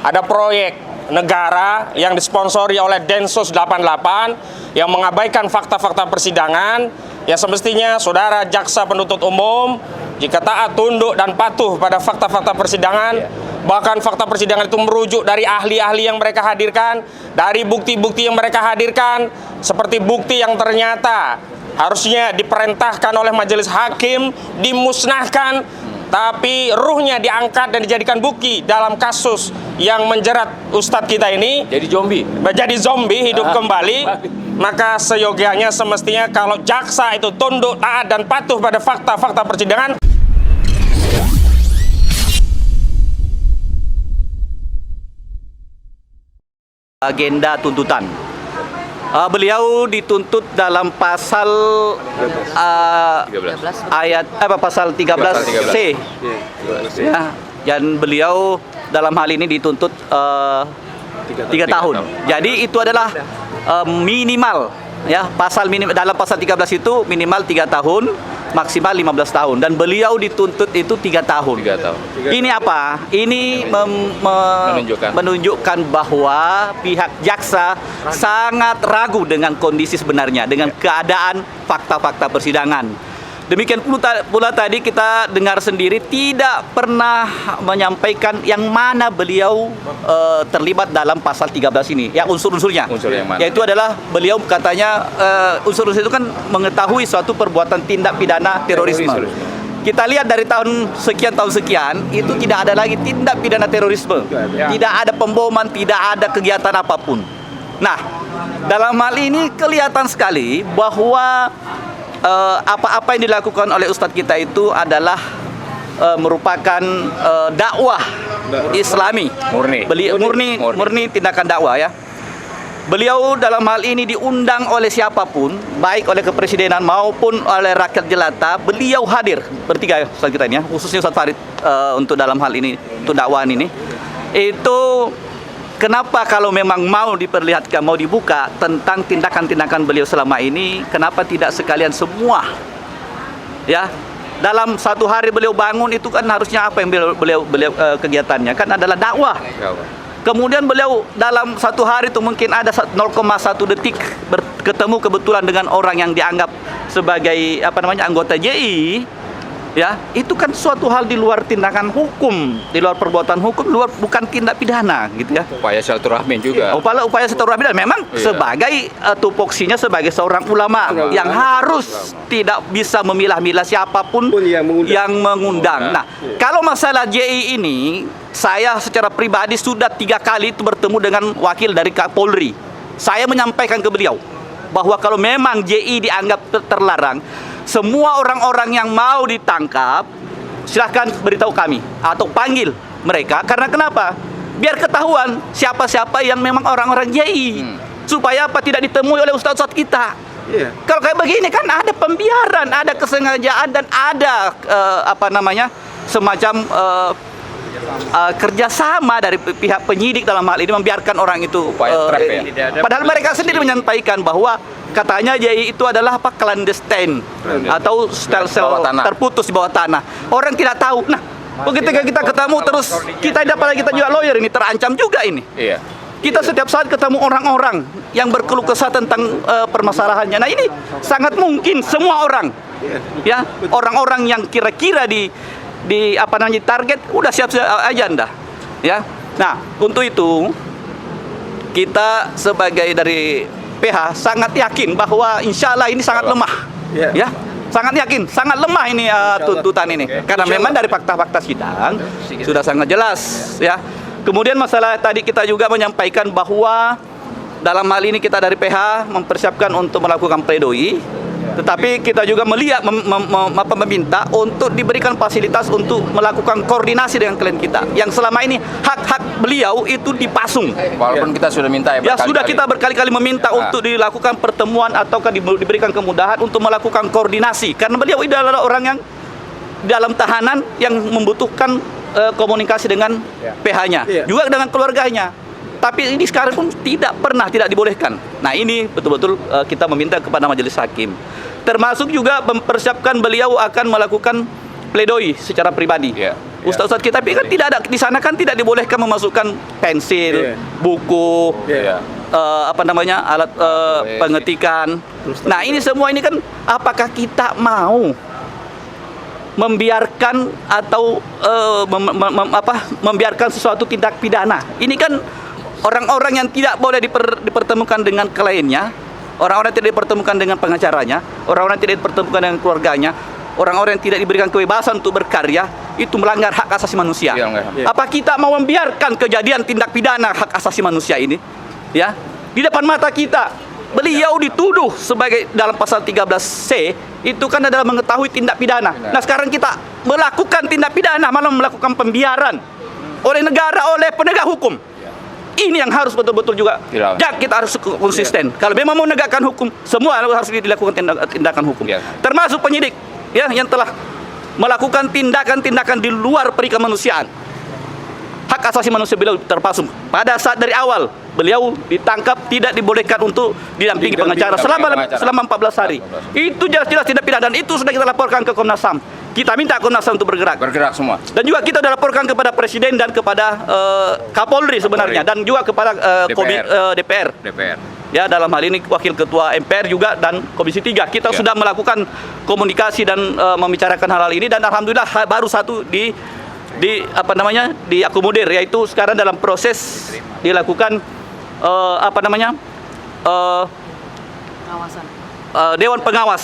ada proyek negara yang disponsori oleh Densus 88 yang mengabaikan fakta-fakta persidangan, ya semestinya saudara jaksa penuntut umum jika taat, tunduk, dan patuh pada fakta-fakta persidangan, bahkan fakta persidangan itu merujuk dari ahli-ahli yang mereka hadirkan, dari bukti-bukti yang mereka hadirkan, seperti bukti yang ternyata harusnya diperintahkan oleh majelis hakim, dimusnahkan, tapi ruhnya diangkat dan dijadikan bukti dalam kasus yang menjerat ustadz kita ini. Jadi zombie hidup kembali. Maka seyogianya semestinya kalau jaksa itu tunduk, taat, dan patuh pada fakta-fakta persidangan. Agenda tuntutan. Beliau dituntut dalam pasal ayat pasal 13C. Ya, dan beliau dalam hal ini dituntut 3 tahun. Jadi itu adalah minimal, ya, pasal minimal dalam pasal 13 itu minimal 3 tahun, maksimal 15 tahun, dan beliau dituntut itu 3 tahun. Ini apa? Ini menunjukkan bahwa pihak jaksa sangat ragu dengan kondisi sebenarnya, dengan keadaan fakta-fakta persidangan. Demikian pula tadi kita dengar sendiri tidak pernah menyampaikan yang mana beliau terlibat dalam pasal 13 ini, ya, unsur-unsurnya. Yaitu adalah beliau katanya unsur-unsur itu kan mengetahui suatu perbuatan tindak pidana terorisme. Kita lihat dari tahun sekian itu tidak ada lagi tindak pidana terorisme. Tidak ada pemboman, tidak ada kegiatan apapun. Nah, dalam hal ini kelihatan sekali bahwa apa-apa yang dilakukan oleh ustadz kita itu adalah merupakan dakwah Islami, murni tindakan dakwah, ya. Beliau dalam hal ini diundang oleh siapapun, baik oleh kepresidenan maupun oleh rakyat jelata, beliau hadir bertiga, ustadz kita ini, ya, khususnya Ustadz Farid untuk dalam hal ini, untuk dakwaan ini. Itu kenapa kalau memang mau diperlihatkan, mau dibuka tentang tindakan-tindakan beliau selama ini, kenapa tidak sekalian semua, ya, dalam satu hari beliau bangun itu kan harusnya apa yang beliau kegiatannya kan adalah dakwah. Kemudian beliau dalam satu hari itu mungkin ada 0,1 detik ketemu kebetulan dengan orang yang dianggap sebagai anggota JI. Ya, itu kan suatu hal di luar tindakan hukum, di luar perbuatan hukum, bukan tindak pidana, gitu, ya. Upaya silaturahmi juga. Upaya silaturahmi, dan memang sebagai tupoksinya sebagai seorang ulama yang harus tidak bisa memilah-milah siapapun yang mengundang. Nah, kalau masalah JI ini, saya secara pribadi sudah 3 kali itu bertemu dengan wakil dari Kapolri. Saya menyampaikan ke beliau bahwa kalau memang JI dianggap terlarang, semua orang-orang yang mau ditangkap silahkan beritahu kami atau panggil mereka. Karena kenapa? Biar ketahuan siapa-siapa yang memang orang-orang JI, supaya apa tidak ditemui oleh ustadz-ustadz kita. Kalau kayak begini kan ada pembiaran, ada kesengajaan, dan ada semacam kerjasama dari pihak penyidik dalam hal ini membiarkan orang itu. Padahal mereka sendiri menyampaikan bahwa katanya JI itu adalah clandestine atau sel terputus di bawah tanah. Orang tidak tahu. Nah, begitu kita ketemu terus apalagi kita juga lawyer ini terancam juga ini. Kita setiap saat ketemu orang-orang yang berkeluh kesah tentang permasalahannya. Nah, ini sangat mungkin semua orang, ya, orang-orang yang kira-kira di target udah siap-siap aja anda, ya. Nah, untuk itu kita sebagai dari PH sangat yakin bahwa insya Allah ini sangat lemah, ya, sangat yakin, sangat lemah ini tuntutan ini, karena memang dari fakta-fakta sidang sudah sangat jelas, ya. Kemudian masalah tadi kita juga menyampaikan bahwa dalam hal ini kita dari PH mempersiapkan untuk melakukan pledoi. Tetapi kita juga meminta untuk diberikan fasilitas untuk melakukan koordinasi dengan klien kita, yang selama ini hak-hak beliau itu dipasung. Walaupun kita sudah minta kita berkali-kali meminta untuk dilakukan pertemuan ataukah diberikan kemudahan untuk melakukan koordinasi, karena beliau itu adalah orang yang dalam tahanan yang membutuhkan komunikasi dengan PH-nya, juga dengan keluarganya. Tapi ini sekarang pun tidak dibolehkan. Nah, ini betul-betul kita meminta kepada majelis hakim. Termasuk juga mempersiapkan beliau akan melakukan pledoi secara pribadi. Ustaz-ustaz kita, tapi kan tidak ada di sana, kan tidak dibolehkan memasukkan pensil, buku, alat pengetikan. Nah, ini semua ini kan, apakah kita mau membiarkan atau membiarkan sesuatu tindak pidana? Ini kan orang-orang yang tidak boleh dipertemukan dengan kliennya, orang-orang yang tidak dipertemukan dengan pengacaranya, orang-orang yang tidak dipertemukan dengan keluarganya, orang-orang yang tidak diberikan kebebasan untuk berkarya, itu melanggar hak asasi manusia. Apa kita mau membiarkan kejadian tindak pidana hak asasi manusia ini? Ya, di depan mata kita. Beliau dituduh sebagai dalam pasal 13C itu kan adalah mengetahui tindak pidana. Nah, sekarang kita melakukan tindak pidana, malah melakukan pembiaran oleh negara, oleh penegak hukum. Ini yang harus betul-betul juga. Ya, kita harus konsisten. Kalau memang mau menegakkan hukum, semua harus dilakukan tindakan hukum. Termasuk penyidik, ya, yang telah melakukan tindakan-tindakan di luar perikemanusiaan. Hak asasi manusia beliau terpasung. Pada saat dari awal beliau ditangkap, tidak dibolehkan untuk didampingi pengacara selama 14 hari. Itu jelas-jelas tindak pidana, dan itu sudah kita laporkan ke Komnas HAM. Kita minta Komnas HAM untuk bergerak semua. Dan juga kita sudah laporkan kepada Presiden dan kepada Kapolri sebenarnya, dan juga kepada DPR. Ya, dalam hal ini Wakil Ketua MPR juga dan Komisi 3. Kita sudah melakukan komunikasi dan membicarakan hal-hal ini, dan alhamdulillah baru satu diakomodir, yaitu sekarang dalam proses dilakukan Dewan Pengawas,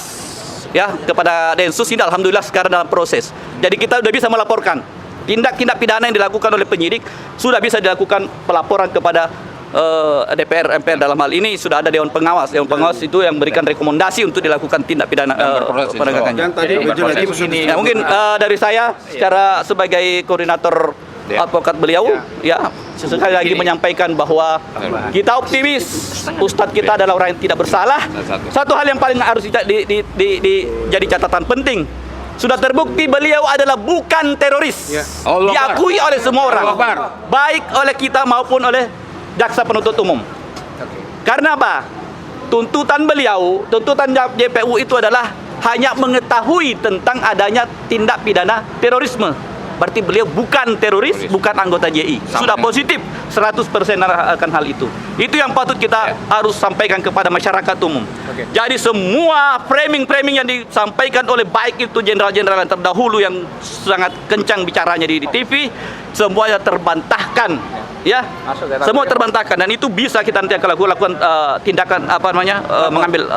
ya, kepada Densus. Ini alhamdulillah sekarang dalam proses. Jadi kita sudah bisa melaporkan tindak-tindak pidana yang dilakukan oleh penyidik, sudah bisa dilakukan pelaporan kepada DPR, MPR. Dalam hal ini sudah ada Dewan Pengawas. Dewan Pengawas itu yang memberikan rekomendasi untuk dilakukan tindak pidana penegakannya. Ya, mungkin dari saya secara sebagai koordinator advokat beliau, ya, sekali lagi menyampaikan bahwa kita optimis Ustadz kita adalah orang yang tidak bersalah. Satu hal yang paling harus jadi catatan penting, sudah terbukti beliau adalah bukan teroris. Diakui oleh semua orang, baik oleh kita maupun oleh jaksa penuntut umum. Karena apa? Tuntutan beliau, tuntutan JPU itu adalah hanya mengetahui tentang adanya tindak pidana terorisme. Berarti beliau bukan teroris, bukan anggota JI. Sudah positif 100% akan hal itu. Itu yang patut kita harus sampaikan kepada masyarakat umum. Jadi semua framing-framing yang disampaikan oleh baik itu jenderal-jenderal yang terdahulu yang sangat kencang bicaranya di TV, semuanya terbantahkan. Ya, semua terbantahkan, dan itu bisa kita nanti akan lakukan tindakan mengambil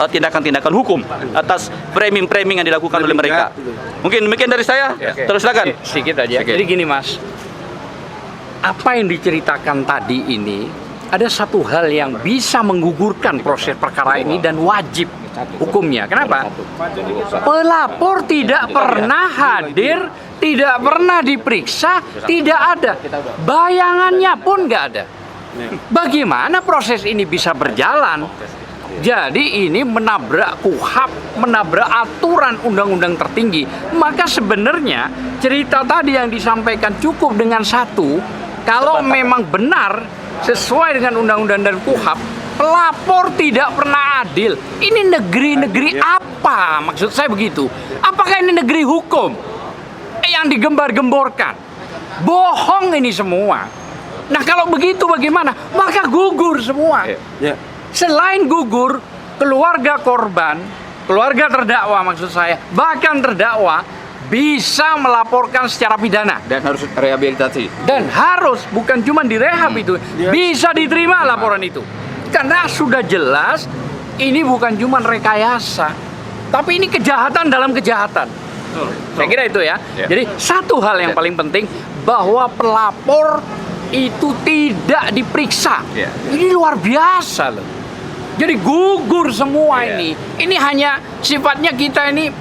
tindakan-tindakan hukum atas framing-framing yang dilakukan oleh mereka. Mungkin demikian dari saya. Terus silakan. Sedikit aja. Jadi gini, Mas, apa yang diceritakan tadi ini ada satu hal yang bisa menggugurkan proses perkara ini dan wajib hukumnya. Kenapa? Pelapor tidak pernah hadir, tidak pernah diperiksa, tidak ada. Bayangannya pun nggak ada. Bagaimana proses ini bisa berjalan? Jadi ini menabrak KUHAP, menabrak aturan undang-undang tertinggi. Maka sebenarnya cerita tadi yang disampaikan cukup dengan satu, kalau memang benar sesuai dengan undang-undang dan KUHAP, pelapor tidak pernah adil. Ini negeri-negeri apa? Maksud saya begitu. Apakah ini negeri hukum yang digembar-gemborkan? Bohong ini semua. Nah, kalau begitu bagaimana? Maka gugur semua. Selain gugur, keluarga korban, keluarga terdakwa maksud saya, bahkan terdakwa bisa melaporkan secara pidana Dan harus rehabilitasi. dan harus, bukan cuma direhab itu, bisa diterima laporan itu, karena sudah jelas ini bukan cuma rekayasa, tapi ini kejahatan dalam kejahatan. Saya kira itu ya. Jadi satu hal yang paling penting, bahwa pelapor itu tidak diperiksa. Ini luar biasa loh. Jadi gugur semua ini. Ini hanya sifatnya kita ini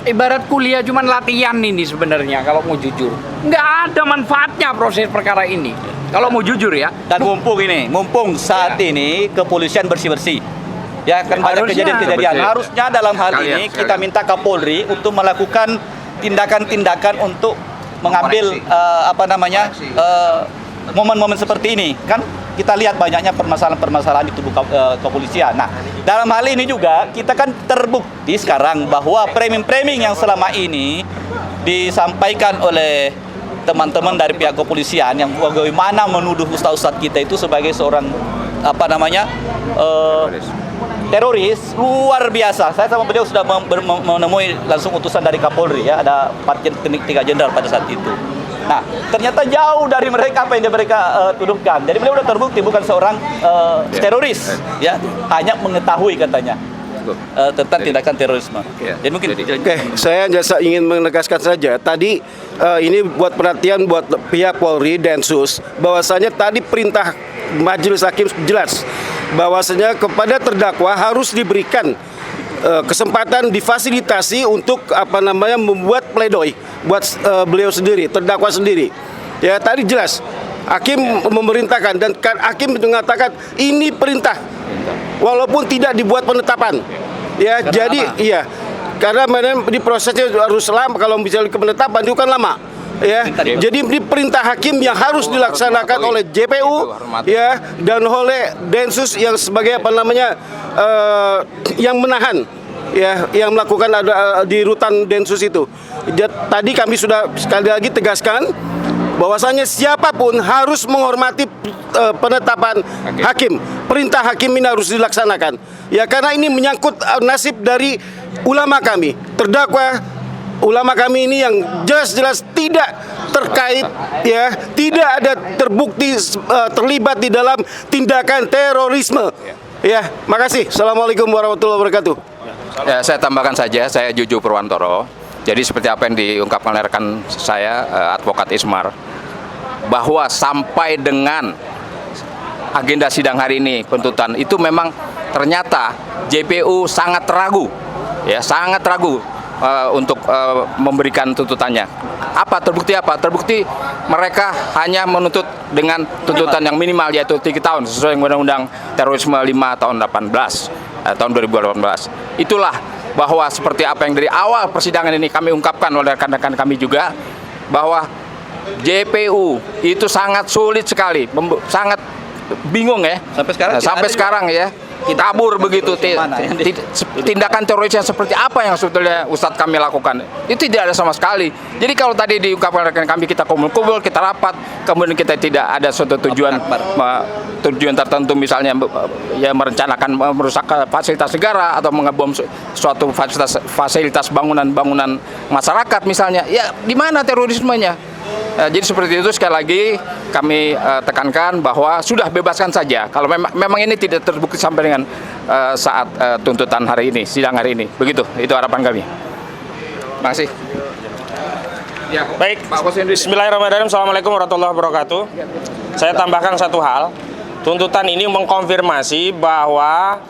ibarat kuliah cuman latihan ini sebenarnya kalau mau jujur. Nggak ada manfaatnya proses perkara ini. Kalau mau jujur ya. Dan mumpung saat ini kepolisian bersih-bersih. Ya, kan banyak Harusnya. kejadian-kejadian. Harusnya dalam hal ini kita minta Kapolri untuk melakukan tindakan-tindakan untuk mengambil momen-momen seperti ini, kan? kita lihat banyaknya permasalahan-permasalahan di tubuh kepolisian. Nah, dalam hal ini juga kita kan terbukti sekarang bahwa framing-framing yang selama ini disampaikan oleh teman-teman dari pihak kepolisian yang bagaimana menuduh ustadz-ustadz kita itu sebagai seorang teroris luar biasa. Saya sama beliau sudah menemui langsung utusan dari Kapolri ya, ada 3 jenderal pada saat itu. Nah, ternyata jauh dari mereka apa yang mereka tuduhkan. Jadi beliau sudah terbukti bukan seorang teroris, ya, hanya mengetahui katanya tentang tindakan terorisme. Jadi mungkin saya ingin menegaskan saja tadi ini buat perhatian buat pihak Polri Densus bahwasanya tadi perintah Majelis Hakim jelas bahwasanya kepada terdakwa harus diberikan kesempatan difasilitasi untuk membuat pledoi buat beliau sendiri, terdakwa sendiri. Ya tadi jelas hakim memerintahkan dan hakim mengatakan ini perintah walaupun tidak dibuat penetapan. Ya karena jadi lama. Iya karena di prosesnya harus lama, kalau misalnya ke penetapan itu kan lama. Ya, jadi ini perintah hakim yang harus dilaksanakan oleh JPU ya dan oleh Densus yang sebagai yang menahan ya yang melakukan di rutan Densus itu. Tadi kami sudah sekali lagi tegaskan bahwasanya siapapun harus menghormati penetapan hakim. Perintah hakim ini harus dilaksanakan. Ya karena ini menyangkut nasib dari ulama kami, terdakwa ulama kami ini yang jelas-jelas tidak terkait ya, tidak ada terbukti terlibat di dalam tindakan terorisme. Ya, makasih. Assalamualaikum warahmatullahi wabarakatuh. Ya, saya tambahkan saja, saya Juju Purwantoro. Jadi seperti apa yang diungkapkan oleh rekan saya, advokat Ismar, bahwa sampai dengan agenda sidang hari ini, penuntutan itu memang ternyata JPU sangat ragu, ya sangat ragu untuk memberikan tuntutannya. Terbukti apa? Terbukti mereka hanya menuntut dengan tuntutan yang minimal yaitu 3 tahun sesuai dengan Undang-Undang Terorisme 5 tahun tahun 2018. Itulah bahwa seperti apa yang dari awal persidangan ini kami ungkapkan oleh rekan-rekan kami juga bahwa JPU itu sangat sulit sekali, sangat bingung ya. Sampai sekarang ya. Kabur begitu, tindakan teroris yang seperti apa yang sebetulnya Ustadz kami lakukan itu tidak ada sama sekali. Jadi kalau tadi diungkapkan rekan kami kita kumpul-kumpul, kita rapat, kemudian kita tidak ada suatu tujuan tertentu, misalnya ya merencanakan merusak fasilitas negara atau mengebom suatu fasilitas bangunan masyarakat misalnya, ya di mana terorismenya? Jadi seperti itu, sekali lagi kami tekankan bahwa sudah bebaskan saja kalau memang ini tidak terbukti sampai dengan saat tuntutan hari ini, sidang hari ini. Begitu, itu harapan kami. Terima kasih. Ya, baik. Bismillahirrahmanirrahim. Assalamualaikum warahmatullahi wabarakatuh. Saya tambahkan satu hal. Tuntutan ini mengkonfirmasi bahwa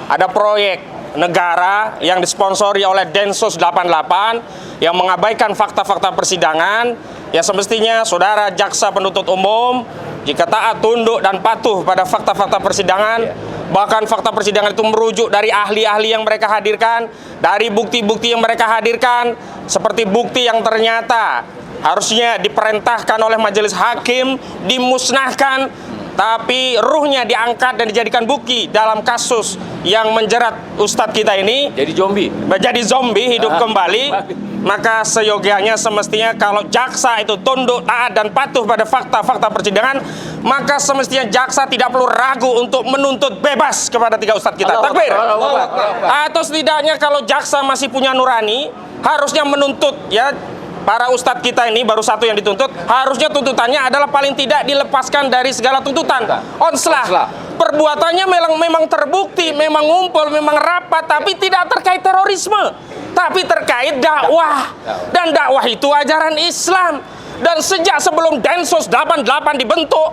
ada proyek negara yang disponsori oleh Densus 88 yang mengabaikan fakta-fakta persidangan. Ya semestinya saudara jaksa penuntut umum jika taat, tunduk, dan patuh pada fakta-fakta persidangan, bahkan fakta persidangan itu merujuk dari ahli-ahli yang mereka hadirkan, dari bukti-bukti yang mereka hadirkan, seperti bukti yang ternyata harusnya diperintahkan oleh majelis hakim, dimusnahkan, tapi ruhnya diangkat dan dijadikan bukti dalam kasus yang menjerat ustadz kita ini jadi zombie hidup kembali. Maka seyogianya semestinya kalau jaksa itu tunduk, taat, dan patuh pada fakta-fakta persidangan, maka semestinya jaksa tidak perlu ragu untuk menuntut bebas kepada 3 ustadz kita. Takbir. Atau setidaknya kalau jaksa masih punya nurani, harusnya menuntut ya para ustadz kita ini, baru 1 yang dituntut, harusnya tuntutannya adalah paling tidak dilepaskan dari segala tuntutan. Onslah. Perbuatannya memang terbukti, memang ngumpul, memang rapat, tapi tidak terkait terorisme, tapi terkait dakwah. Dan dakwah itu ajaran Islam. Dan sejak sebelum Densus 88 dibentuk,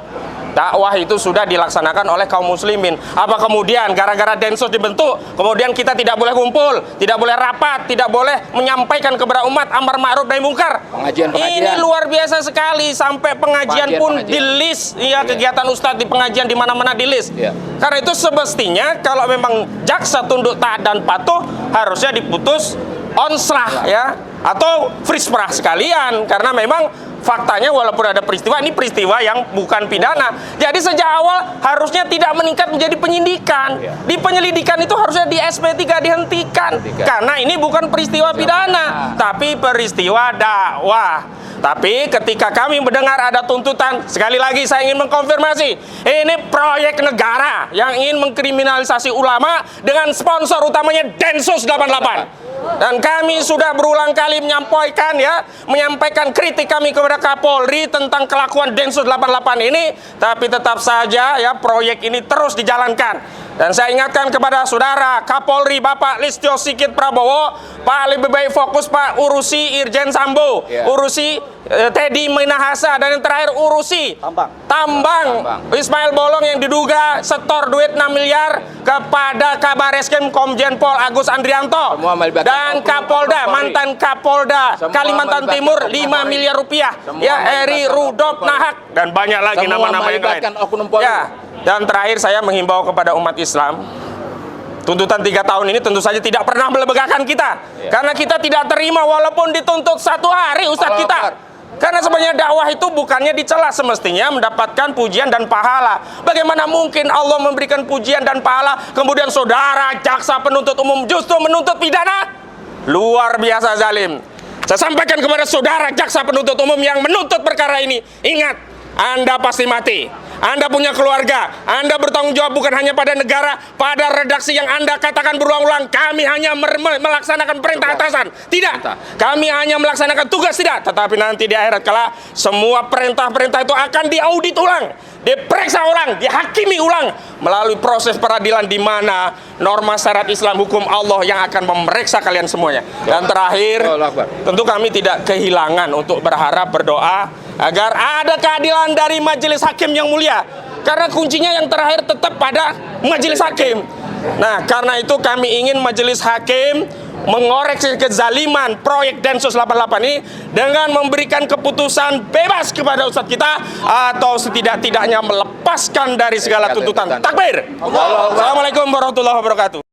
dakwah itu sudah dilaksanakan oleh kaum muslimin. Apa kemudian gara-gara Densus dibentuk, kemudian kita tidak boleh kumpul, tidak boleh rapat, tidak boleh menyampaikan kepada umat amar ma'ruf nahi mungkar? Ini luar biasa sekali, sampai pengajian pun di list. Ya, kegiatan ustadz di pengajian di mana-mana di list. Karena itu semestinya kalau memang jaksa tunduk, taat, dan patuh, harusnya diputus onslah ya, atau frisprah sekalian, karena memang Faktanya walaupun ada peristiwa, ini peristiwa yang bukan pidana. Jadi sejak awal harusnya tidak meningkat menjadi penyidikan. Di penyelidikan itu harusnya di SP3 dihentikan. Karena ini bukan peristiwa pidana, tapi peristiwa dakwah. Tapi ketika kami mendengar ada tuntutan, sekali lagi saya ingin mengkonfirmasi, ini proyek negara yang ingin mengkriminalisasi ulama dengan sponsor utamanya Densus 88. Dan kami sudah berulang kali menyampaikan kritik kami kepada Kapolri tentang kelakuan Densus 88 ini, tapi tetap saja proyek ini terus dijalankan. Dan saya ingatkan kepada saudara Kapolri Bapak Listio Sigit Prabowo, Pak lebih baik fokus Pak urusi Irjen Sambo, urusi Teddy Minahasa, dan yang terakhir urusi tambang Ismail Bolong yang diduga setor duit 6 miliar kepada Kabareskrim Komjen Pol Agus Andrianto dan Kapolda, mantan Kapolda Kalimantan Timur 5 miliar rupiah, Eri Rudolf Nahak, dan banyak lagi nama-nama yang lain. Dan terakhir saya menghimbau kepada umat Islam, tuntutan 3 tahun ini tentu saja tidak pernah melegakan kita, karena kita tidak terima walaupun dituntut 1 hari Ustadz kita. Karena sebenarnya dakwah itu bukannya dicela, semestinya mendapatkan pujian dan pahala. Bagaimana mungkin Allah memberikan pujian dan pahala, kemudian saudara jaksa penuntut umum justru menuntut pidana? Luar biasa zalim. Saya sampaikan kepada saudara jaksa penuntut umum yang menuntut perkara ini, ingat, Anda pasti mati. Anda punya keluarga, Anda bertanggung jawab bukan hanya pada negara, pada redaksi yang Anda katakan berulang-ulang, kami hanya melaksanakan perintah atasan. Tidak, kami hanya melaksanakan tugas, tidak. Tetapi nanti di akhirat kala, semua perintah-perintah itu akan diaudit ulang, diperiksa ulang, dihakimi ulang melalui proses peradilan di mana norma syarat Islam, hukum Allah yang akan memeriksa kalian semuanya. Dan terakhir, tentu kami tidak kehilangan untuk berharap, berdoa agar ada keadilan dari majelis hakim yang mulia. Karena kuncinya yang terakhir tetap pada majelis hakim. Nah, karena itu kami ingin majelis hakim mengoreksi kezaliman proyek Densus 88 ini dengan memberikan keputusan bebas kepada ustadz kita, atau setidak-tidaknya melepaskan dari segala tuntutan. Takbir. Assalamualaikum warahmatullahi wabarakatuh.